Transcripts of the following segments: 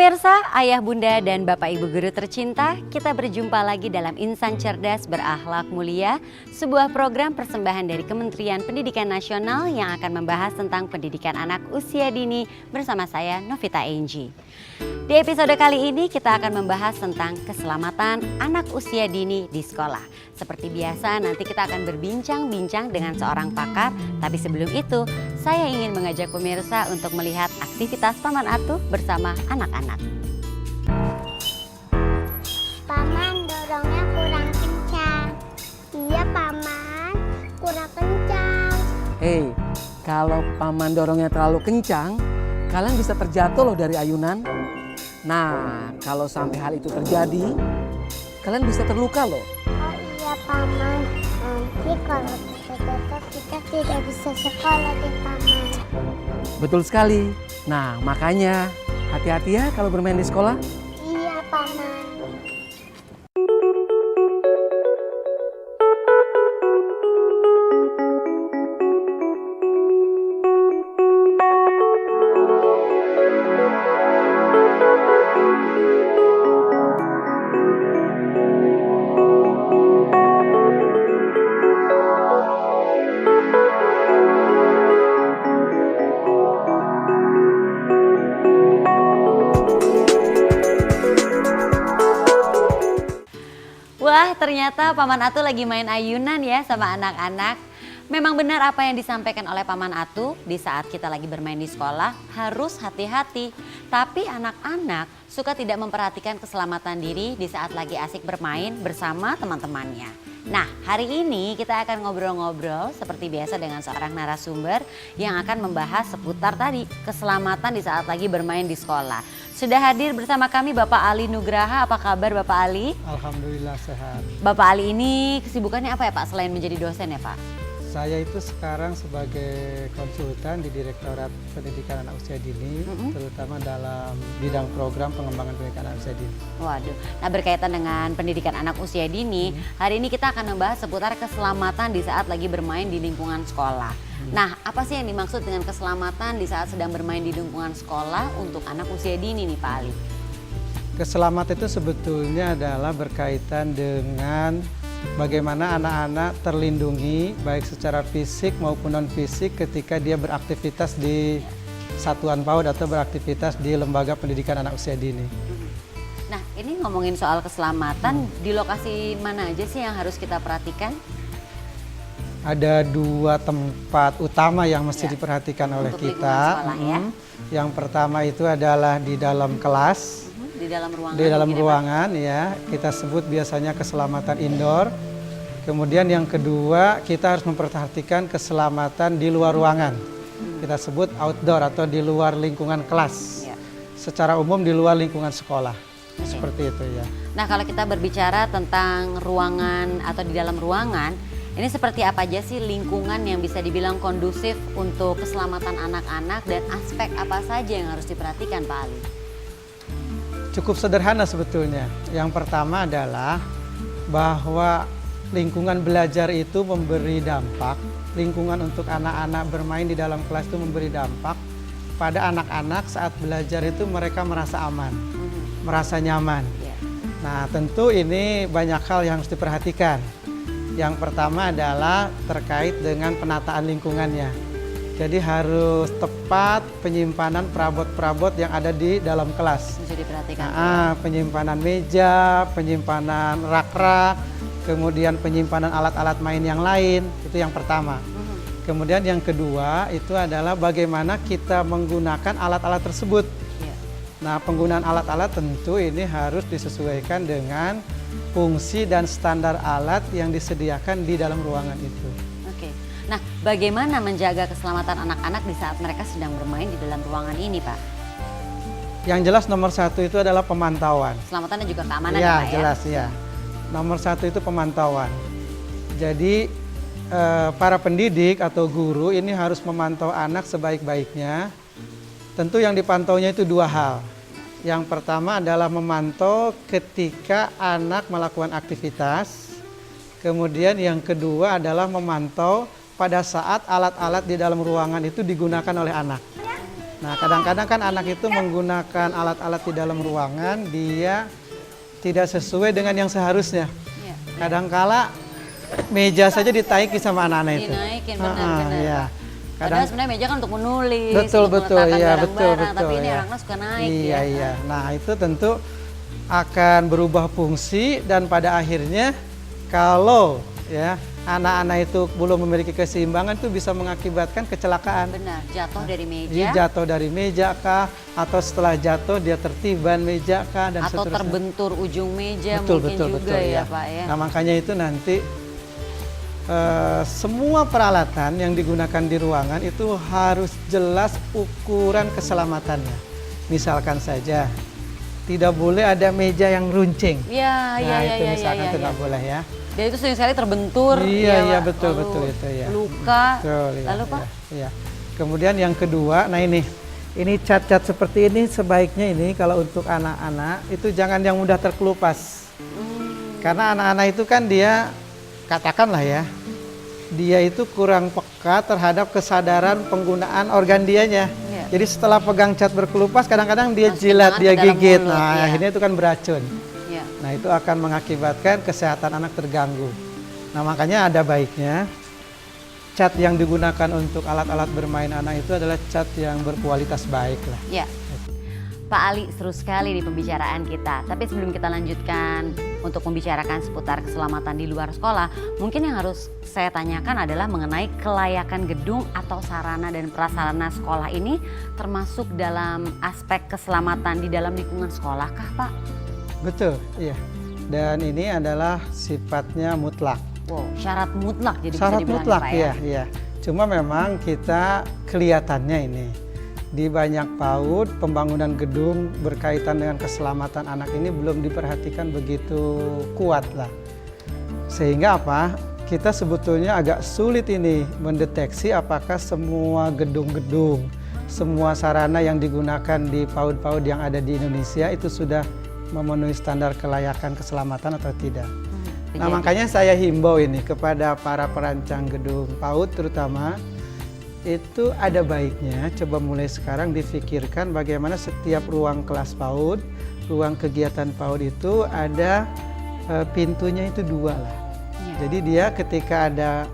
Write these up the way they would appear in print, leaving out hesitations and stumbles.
Pemirsa, ayah bunda dan bapak ibu guru tercinta, kita berjumpa lagi dalam Insan Cerdas Berakhlak Mulia, sebuah program persembahan dari Kementerian Pendidikan Nasional yang akan membahas tentang pendidikan anak usia dini bersama saya Novita Enji. Di episode kali ini kita akan membahas tentang keselamatan anak usia dini di sekolah. Seperti biasa nanti kita akan berbincang-bincang dengan seorang pakar, tapi sebelum itu saya ingin mengajak pemirsa untuk melihat aktivitas Paman Atuh bersama anak-anak. Paman, dorongnya kurang kencang. Iya, Paman, kurang kencang. Hei, kalau paman dorongnya terlalu kencang, kalian bisa terjatuh loh dari ayunan. Nah, kalau sampai hal itu terjadi, kalian bisa terluka loh. Oh iya, Paman. Nanti kalau kita jatuh, kita tidak bisa sekolah deh, Paman. Betul sekali. Nah, makanya hati-hati ya kalau bermain di sekolah. Iya, Paman. Wah, ternyata Paman Atuh lagi main ayunan ya sama anak-anak. Memang benar apa yang disampaikan oleh Paman Atuh, di saat kita lagi bermain di sekolah harus hati-hati. Tapi anak-anak suka tidak memperhatikan keselamatan diri di saat lagi asik bermain bersama teman-temannya. Nah, hari ini kita akan ngobrol-ngobrol seperti biasa dengan seorang narasumber yang akan membahas seputar tadi keselamatan di saat lagi bermain di sekolah. Sudah hadir bersama kami Bapak Ali Nugraha. Apa kabar Bapak Ali? Alhamdulillah sehat. Bapak Ali ini kesibukannya apa ya Pak selain menjadi dosen ya Pak? Saya itu sekarang sebagai konsultan di Direktorat Pendidikan Anak Usia Dini, terutama dalam bidang program pengembangan pendidikan anak usia dini. Waduh, nah berkaitan dengan pendidikan anak usia dini, hari ini kita akan membahas seputar keselamatan di saat lagi bermain di lingkungan sekolah. Nah, apa sih yang dimaksud dengan keselamatan di saat sedang bermain di lingkungan sekolah untuk anak usia dini nih Pak Ali? Keselamatan itu sebetulnya adalah berkaitan dengan bagaimana anak-anak terlindungi baik secara fisik maupun non fisik ketika dia beraktivitas di satuan PAUD atau beraktivitas di lembaga pendidikan anak usia dini. Nah, ini ngomongin soal keselamatan, di lokasi mana aja sih yang harus kita perhatikan? Ada dua tempat utama yang mesti Ya, diperhatikan oleh untuk kita. lingkungan sekolah, ya. Yang pertama itu adalah di dalam kelas. Di dalam ruangan? Di dalam mungkin ya, Pak? ruangan ya, kita sebut biasanya keselamatan indoor. Kemudian yang kedua, kita harus memperhatikan keselamatan di luar ruangan. Kita sebut outdoor atau di luar lingkungan kelas. Ya. Secara umum di luar lingkungan sekolah. Oke. Seperti itu ya. Nah, kalau kita berbicara tentang ruangan atau di dalam ruangan, ini seperti apa aja sih lingkungan yang bisa dibilang kondusif untuk keselamatan anak-anak dan aspek apa saja yang harus diperhatikan Pak Ali? Cukup sederhana sebetulnya. Yang pertama adalah bahwa lingkungan belajar itu memberi dampak, lingkungan untuk anak-anak bermain di dalam kelas itu memberi dampak pada anak-anak saat belajar itu mereka merasa aman, merasa nyaman. Ya. Nah, tentu ini banyak hal yang harus diperhatikan. Yang pertama adalah terkait dengan penataan lingkungannya. Jadi harus tepat penyimpanan perabot-perabot yang ada di dalam kelas. Bisa diperhatikan. Penyimpanan meja, penyimpanan rak-rak, kemudian penyimpanan alat-alat main yang lain, itu yang pertama. Kemudian yang kedua itu adalah bagaimana kita menggunakan alat-alat tersebut. Ya. Nah, penggunaan alat-alat tentu ini harus disesuaikan dengan fungsi dan standar alat yang disediakan di dalam ruangan itu. Oke. Nah, bagaimana menjaga keselamatan anak-anak di saat mereka sedang bermain di dalam ruangan ini, Pak? Yang jelas nomor satu itu adalah pemantauan. Keselamatan dan juga keamanan ya, Ya, Pak jelas ya. Nomor satu itu pemantauan. Jadi para pendidik atau guru ini harus memantau anak sebaik-baiknya. Tentu yang dipantaunya itu dua hal. Yang pertama adalah memantau ketika anak melakukan aktivitas. Kemudian yang kedua adalah memantau pada saat alat-alat di dalam ruangan itu digunakan oleh anak. Nah, kadang-kadang kan anak itu menggunakan alat-alat di dalam ruangan, dia tidak sesuai dengan yang seharusnya. Iya. Kadangkala meja saja ditaiki sama anak-anak itu. Dinaikin, benar-benar. Ya. Padahal sebenarnya meja kan untuk menulis, Betul, untuk betul, meletakkan ya, barang-barang, betul, tapi ini ya. anak-anak suka naik Iya, ya. iya. Nah, itu tentu akan berubah fungsi dan pada akhirnya kalau ya anak-anak itu belum memiliki keseimbangan itu bisa mengakibatkan kecelakaan. Benar, jatuh dari meja. Dia jatuh dari meja kah, atau setelah jatuh dia tertiban meja kah, dan atau seterusnya. terbentur ujung meja Betul, mungkin betul, juga betul, ya Pak ya. Nah, makanya itu nanti semua peralatan yang digunakan di ruangan itu harus jelas ukuran keselamatannya. Misalkan saja tidak boleh ada meja yang runcing. Iya, iya, Nah, iya, itu iya, misalkan iya, itu iya. nggak boleh ya. Dan itu sering sekali terbentur. Iya, iya, Pak. betul, Lalu betul itu ya. luka. Betul, iya, Lalu Pak? Iya. Kemudian yang kedua, nah ini cat-cat seperti ini sebaiknya ini kalau untuk anak-anak itu jangan yang mudah terkelupas. Karena anak-anak itu kan dia, katakanlah ya, dia itu kurang peka terhadap kesadaran penggunaan organ dianya. Iya. Jadi setelah pegang cat berkelupas kadang-kadang dia Masukin jilat, tangan dia ke dalam gigit. mulut, Nah, iya. akhirnya itu kan beracun. Iya. Nah, itu akan mengakibatkan kesehatan anak terganggu. Nah, makanya ada baiknya cat yang digunakan untuk alat-alat bermain anak itu adalah cat yang berkualitas baik lah. Ya. Pak Ali, seru sekali di pembicaraan kita. Tapi sebelum kita lanjutkan untuk membicarakan seputar keselamatan di luar sekolah, mungkin yang harus saya tanyakan adalah mengenai kelayakan gedung atau sarana dan prasarana sekolah ini termasuk dalam aspek keselamatan di dalam lingkungan sekolah kah Pak? Betul, iya. Dan ini adalah sifatnya mutlak. Wow, syarat mutlak jadi Syarat bisa dibilang mutlak, Pak ya, iya. Cuma memang kita kelihatannya ini di banyak PAUD pembangunan gedung berkaitan dengan keselamatan anak ini belum diperhatikan begitu kuat lah. Sehingga apa? Kita sebetulnya agak sulit ini mendeteksi apakah semua gedung-gedung, semua sarana yang digunakan di PAUD-PAUD yang ada di Indonesia itu sudah memenuhi standar kelayakan keselamatan atau tidak. Nah, makanya saya himbau ini kepada para perancang gedung PAUD terutama, itu ada baiknya coba mulai sekarang difikirkan bagaimana setiap ruang kelas PAUD, ruang kegiatan PAUD itu ada pintunya itu 2 lah. Ya. Jadi dia ketika ada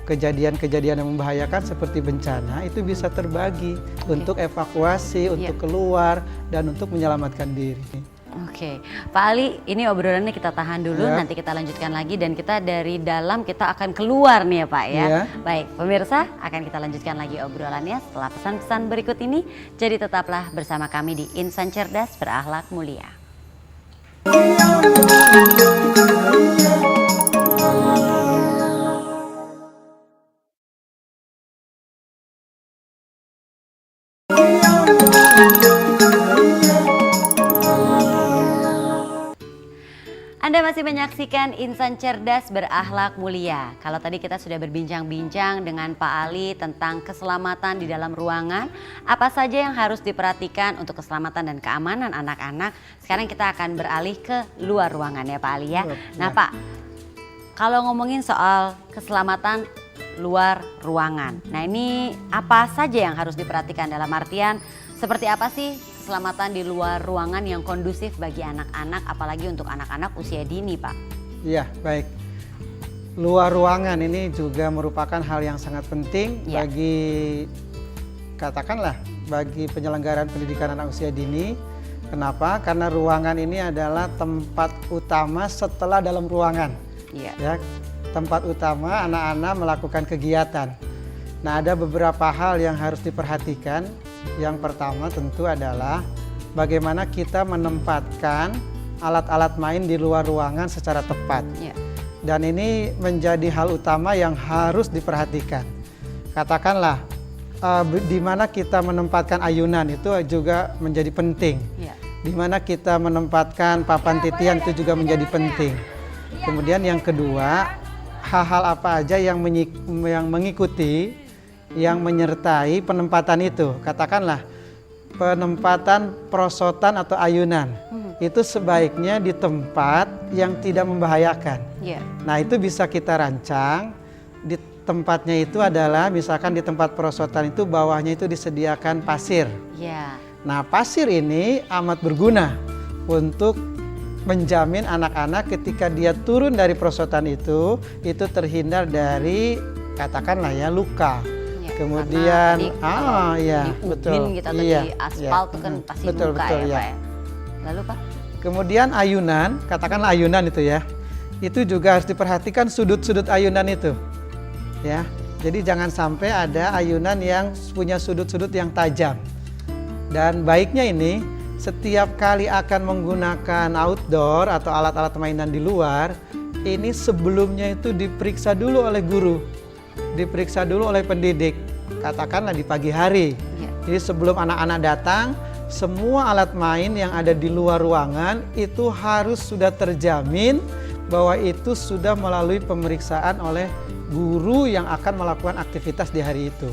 kejadian-kejadian yang membahayakan seperti bencana itu bisa terbagi untuk evakuasi, untuk keluar, dan untuk menyelamatkan diri. Oke, Pak Ali, ini obrolannya kita tahan dulu, Ya. nanti kita lanjutkan lagi dan kita dari dalam kita akan keluar nih ya Pak ya. Ya. Baik, pemirsa akan kita lanjutkan lagi obrolannya setelah pesan-pesan berikut ini. Jadi tetaplah bersama kami di Insan Cerdas Berakhlak Mulia. Anda masih menyaksikan Insan Cerdas Berakhlak Mulia. Kalau tadi kita sudah berbincang-bincang dengan Pak Ali tentang keselamatan di dalam ruangan, apa saja yang harus diperhatikan untuk keselamatan dan keamanan anak-anak. Sekarang kita akan beralih ke luar ruangan ya Pak Ali ya. Nah Pak, kalau ngomongin soal keselamatan luar ruangan, nah ini apa saja yang harus diperhatikan dalam artian seperti apa sih keselamatan di luar ruangan yang kondusif bagi anak-anak, apalagi untuk anak-anak usia dini, Pak? Iya, baik. Luar ruangan ini juga merupakan hal yang sangat penting bagi, katakanlah, bagi penyelenggaraan pendidikan anak usia dini. Kenapa? Karena ruangan ini adalah tempat utama setelah dalam ruangan. Iya. Ya, tempat utama anak-anak melakukan kegiatan. Nah, ada beberapa hal yang harus diperhatikan. Yang pertama tentu adalah bagaimana kita menempatkan alat-alat main di luar ruangan secara tepat. Ya. Dan ini menjadi hal utama yang harus diperhatikan. Katakanlah di mana kita menempatkan ayunan itu juga menjadi penting. Ya. Di mana kita menempatkan papan titian itu juga menjadi penting. Kemudian yang kedua, hal-hal apa aja yang mengikuti, yang menyertai penempatan itu. Katakanlah penempatan perosotan atau ayunan. Itu sebaiknya di tempat yang tidak membahayakan. Ya. Nah, itu bisa kita rancang tempatnya itu adalah misalkan di tempat perosotan itu bawahnya itu disediakan pasir. Ya. Nah, pasir ini amat berguna untuk menjamin anak-anak ketika dia turun dari perosotan itu terhindar dari katakanlah ya luka. Ya, Kemudian di ubin gitu atau di aspal tuh kan pasti betul, luka betul, ya, ya. Pak ya. Lalu Pak? Kemudian ayunan, katakanlah ayunan itu ya. Itu juga harus diperhatikan sudut-sudut ayunan itu. Ya. Jadi jangan sampai ada ayunan yang punya sudut-sudut yang tajam. Dan baiknya ini setiap kali akan menggunakan outdoor atau alat-alat mainan di luar, ini sebelumnya itu diperiksa dulu oleh guru, diperiksa dulu oleh pendidik, katakanlah di pagi hari. Ya. Jadi sebelum anak-anak datang, semua alat main yang ada di luar ruangan itu harus sudah terjamin bahwa itu sudah melalui pemeriksaan oleh guru yang akan melakukan aktivitas di hari itu.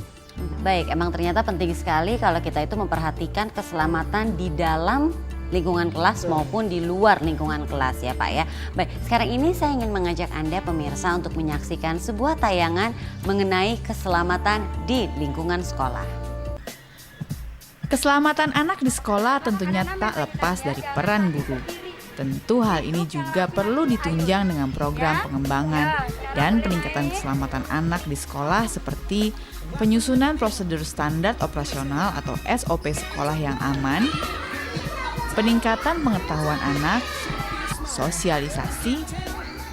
Baik, emang ternyata penting sekali kalau kita itu memperhatikan keselamatan di dalam lingkungan kelas maupun di luar lingkungan kelas ya Pak ya. Baik, sekarang ini saya ingin mengajak Anda pemirsa untuk menyaksikan sebuah tayangan mengenai keselamatan di lingkungan sekolah. Keselamatan anak di sekolah tentunya tak lepas dari peran guru. Tentu hal ini juga perlu ditunjang dengan program pengembangan dan peningkatan keselamatan anak di sekolah seperti penyusunan prosedur standar operasional atau SOP sekolah yang aman, peningkatan pengetahuan anak, sosialisasi,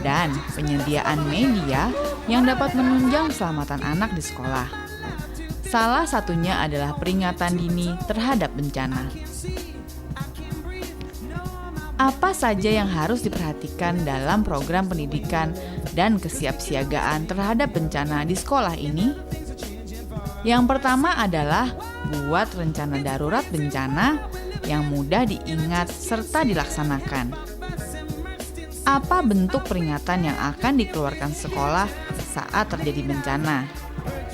dan penyediaan media yang dapat menunjang keselamatan anak di sekolah. Salah satunya adalah peringatan dini terhadap bencana. Apa saja yang harus diperhatikan dalam program pendidikan dan kesiapsiagaan terhadap bencana di sekolah ini? Yang pertama adalah buat rencana darurat bencana yang mudah diingat serta dilaksanakan. Apa bentuk peringatan yang akan dikeluarkan sekolah saat terjadi bencana?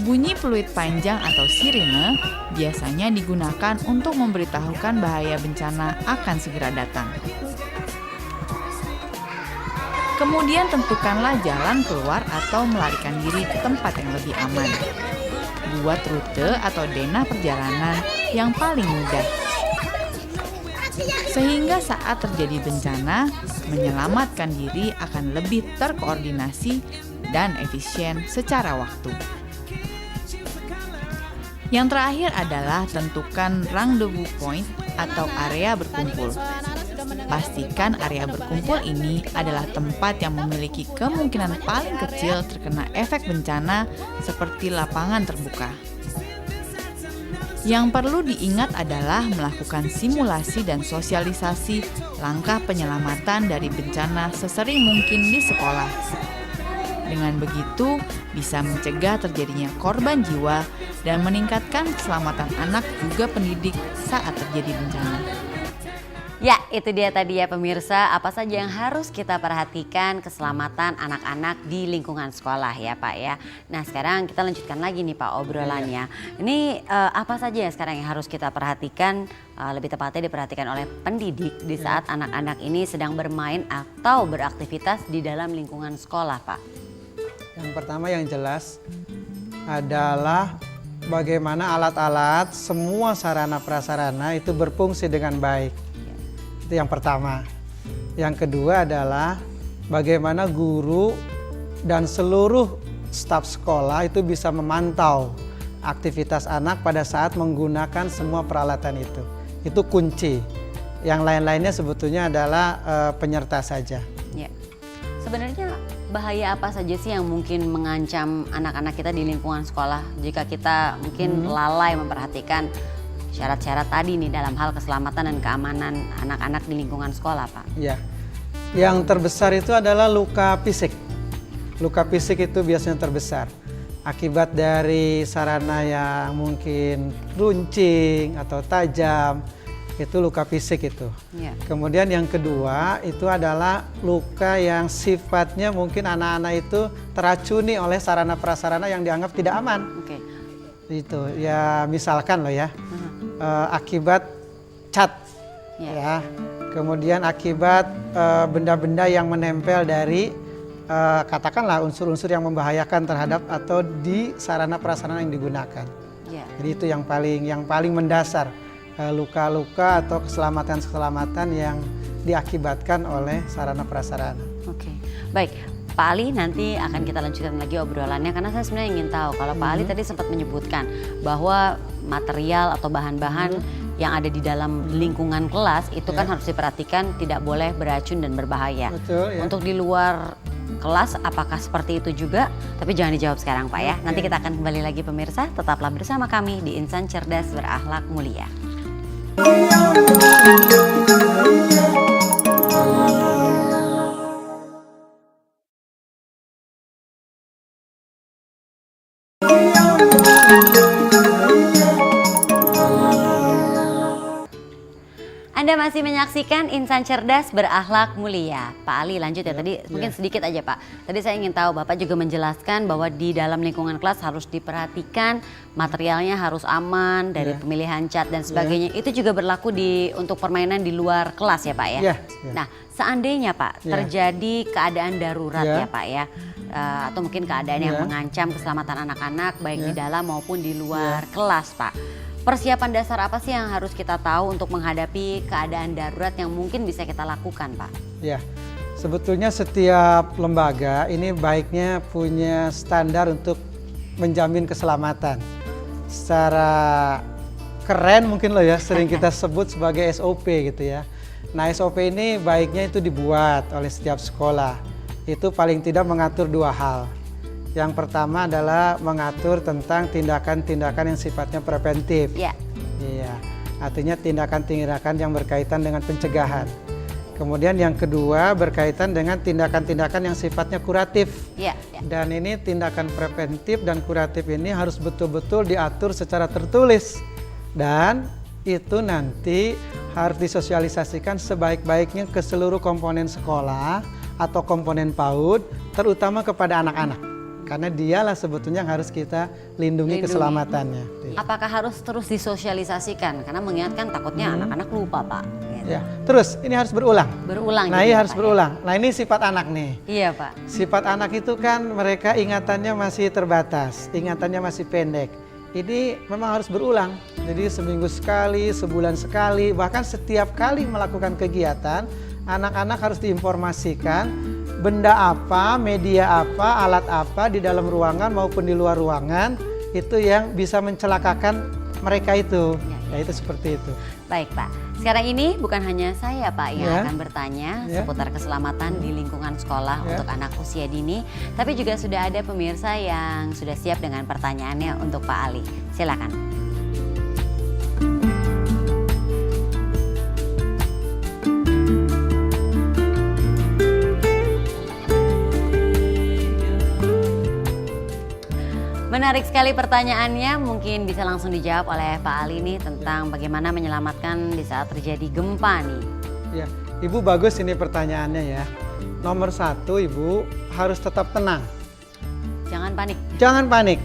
Bunyi peluit panjang atau sirine biasanya digunakan untuk memberitahukan bahaya bencana akan segera datang. Kemudian tentukanlah jalan keluar atau melarikan diri ke tempat yang lebih aman. Buat rute atau denah perjalanan yang paling mudah. Sehingga saat terjadi bencana, menyelamatkan diri akan lebih terkoordinasi dan efisien secara waktu. Yang terakhir adalah tentukan rendezvous point atau area berkumpul. Pastikan area berkumpul ini adalah tempat yang memiliki kemungkinan paling kecil terkena efek bencana seperti lapangan terbuka. Yang perlu diingat adalah melakukan simulasi dan sosialisasi langkah penyelamatan dari bencana sesering mungkin di sekolah. Dengan begitu, bisa mencegah terjadinya korban jiwa dan meningkatkan keselamatan anak juga pendidik saat terjadi bencana. Ya, itu dia tadi ya pemirsa, apa saja yang harus kita perhatikan keselamatan anak-anak di lingkungan sekolah ya Pak ya. Nah sekarang kita lanjutkan lagi nih Pak obrolannya. Ini apa saja ya sekarang yang harus kita perhatikan, lebih tepatnya diperhatikan oleh pendidik di saat anak-anak ini sedang bermain atau beraktivitas di dalam lingkungan sekolah Pak? Yang pertama yang jelas adalah bagaimana alat-alat, semua sarana prasarana itu berfungsi dengan baik. Itu yang pertama. Yang kedua adalah bagaimana guru dan seluruh staf sekolah itu bisa memantau aktivitas anak pada saat menggunakan semua peralatan itu. Itu kunci. Yang lain-lainnya sebetulnya adalah penyerta saja. Ya. Sebenarnya bahaya apa saja sih yang mungkin mengancam anak-anak kita di lingkungan sekolah jika kita mungkin lalai memperhatikan syarat-syarat tadi nih dalam hal keselamatan dan keamanan anak-anak di lingkungan sekolah Pak? Ya, yang terbesar itu adalah luka fisik. Luka fisik itu biasanya terbesar. Akibat dari sarana yang mungkin runcing atau tajam, itu luka fisik itu. Ya. Kemudian yang kedua itu adalah luka yang sifatnya mungkin anak-anak itu teracuni oleh sarana prasarana yang dianggap tidak aman. Oke. Itu ya misalkan loh ya. Akibat cat, ya. Kemudian akibat benda-benda yang menempel dari katakanlah unsur-unsur yang membahayakan terhadap atau di sarana prasarana yang digunakan. Ya. Jadi itu yang paling mendasar, luka-luka atau keselamatan yang diakibatkan oleh sarana prasarana. Oke, baik. Pak Ali, nanti akan kita lanjutkan lagi obrolannya karena saya sebenarnya ingin tahu kalau Pak Ali tadi sempat menyebutkan bahwa material atau bahan-bahan yang ada di dalam lingkungan kelas itu kan harus diperhatikan tidak boleh beracun dan berbahaya. Betul, ya. Untuk di luar kelas apakah seperti itu juga? Tapi jangan dijawab sekarang Pak ya. Nanti kita akan kembali lagi pemirsa, tetaplah bersama kami di Insan Cerdas Berakhlak Mulia. Anda masih menyaksikan Insan Cerdas Berakhlak Mulia. Pak Ali lanjut ya, tadi mungkin sedikit aja Pak. Tadi saya ingin tahu Bapak juga menjelaskan bahwa di dalam lingkungan kelas harus diperhatikan materialnya harus aman dari pemilihan cat dan sebagainya. Itu juga berlaku untuk permainan di luar kelas ya Pak ya? Nah seandainya Pak terjadi keadaan darurat ya Pak ya. Atau mungkin keadaan yang mengancam keselamatan anak-anak baik di dalam maupun di luar kelas Pak. Persiapan dasar apa sih yang harus kita tahu untuk menghadapi keadaan darurat yang mungkin bisa kita lakukan, Pak? Ya, sebetulnya setiap lembaga ini baiknya punya standar untuk menjamin keselamatan. Secara keren mungkin loh ya, sering kita sebut sebagai SOP gitu ya. Nah SOP ini baiknya itu dibuat oleh setiap sekolah. Itu paling tidak mengatur dua hal. Yang pertama adalah mengatur tentang tindakan-tindakan yang sifatnya preventif. Iya. Artinya tindakan-tindakan yang berkaitan dengan pencegahan. Kemudian yang kedua berkaitan dengan tindakan-tindakan yang sifatnya kuratif. Dan ini tindakan preventif dan kuratif ini harus betul-betul diatur secara tertulis. Dan itu nanti harus disosialisasikan sebaik-baiknya ke seluruh komponen sekolah atau komponen PAUD, terutama kepada anak-anak. Karena dialah sebetulnya yang harus kita lindungi keselamatannya. Apakah harus terus disosialisasikan? Karena mengingatkan takutnya anak-anak lupa Pak. Ya, terus ini harus berulang. Nah ini harus berulang. Nah ini sifat anak nih. Iya Pak. Sifat anak itu kan mereka ingatannya masih terbatas, ingatannya masih pendek. Ini memang harus berulang. Jadi seminggu sekali, sebulan sekali, bahkan setiap kali melakukan kegiatan, anak-anak harus diinformasikan benda apa, media apa, alat apa di dalam ruangan maupun di luar ruangan itu yang bisa mencelakakan mereka itu. Ya itu seperti itu. Baik Pak, sekarang ini bukan hanya saya Pak yang akan bertanya seputar keselamatan di lingkungan sekolah untuk anak usia dini, tapi juga sudah ada pemirsa yang sudah siap dengan pertanyaannya untuk Pak Ali. Silakan. Menarik sekali pertanyaannya, mungkin bisa langsung dijawab oleh Pak Ali nih tentang bagaimana menyelamatkan di saat terjadi gempa nih. Ya, Ibu bagus ini pertanyaannya ya. Nomor 1 Ibu harus tetap tenang. Jangan panik. Jangan panik.